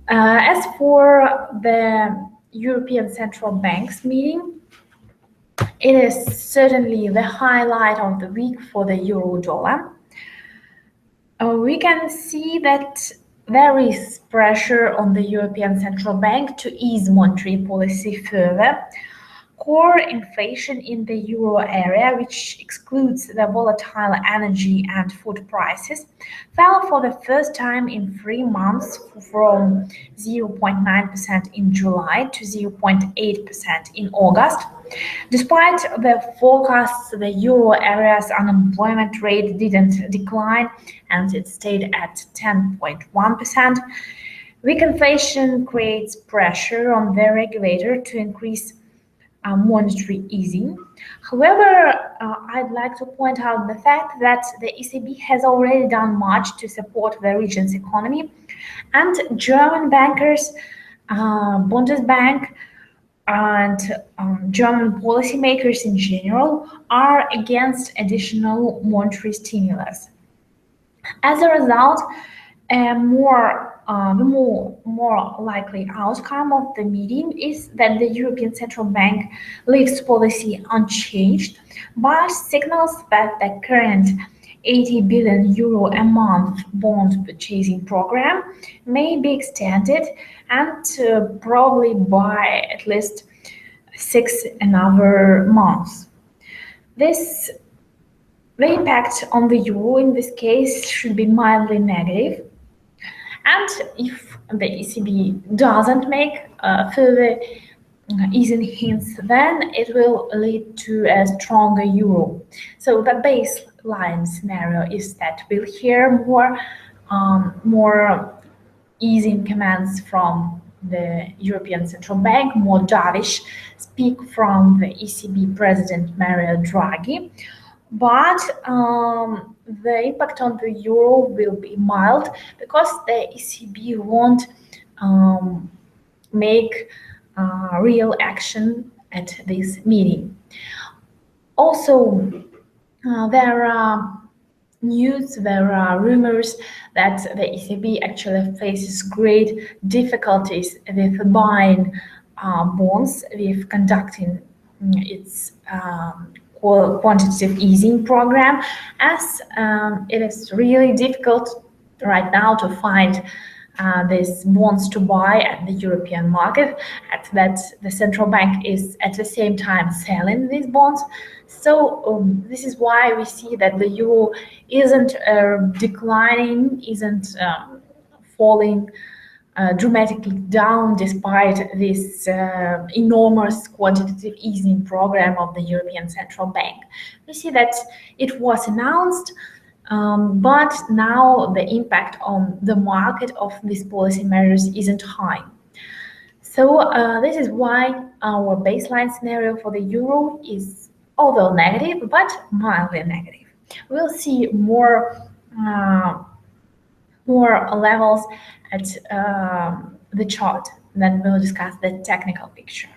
As for the European Central Bank's meeting, it is certainly the highlight of the week for the euro-dollar. We can see that there is pressure on the European Central Bank to ease monetary policy further. Core inflation in the euro area, which excludes the volatile energy and food prices, fell for the first time in 3 months from 0.9% in July to 0.8% in August. Despite the forecasts, the euro area's unemployment rate didn't decline and it stayed at 10.1%. Weak inflation creates pressure on the regulator to increase monetary easing. However, I'd like to point out the fact that the ECB has already done much to support the region's economy, and German bankers, Bundesbank, and German policymakers in general are against additional monetary stimulus. As a result, the more likely outcome of the meeting is that the European Central Bank leaves policy unchanged, but signals that the current 80 billion euro a month bond purchasing program may be extended and probably by at least 6 another months. The impact on the euro in this case should be mildly negative. And if the ECB doesn't make further easing hints, then it will lead to a stronger euro. So the baseline scenario is that we'll hear more easing commands from the European Central Bank, more dovish speak from the ECB President Mario Draghi. But the impact on the euro will be mild because the ECB won't make real action at this meeting. Also, there are rumors that the ECB actually faces great difficulties with buying bonds, with conducting its quantitative easing program, as it is really difficult right now to find these bonds to buy at the European market, at that the central bank is at the same time selling these bonds. So this is why we see that the euro isn't declining, isn't falling dramatically down despite this enormous quantitative easing program of the European Central Bank. We see that it was announced, but now the impact on the market of these policy measures isn't high. So this is why our baseline scenario for the euro is, although negative, but mildly negative. We'll see more levels at the chart, then we'll discuss the technical picture.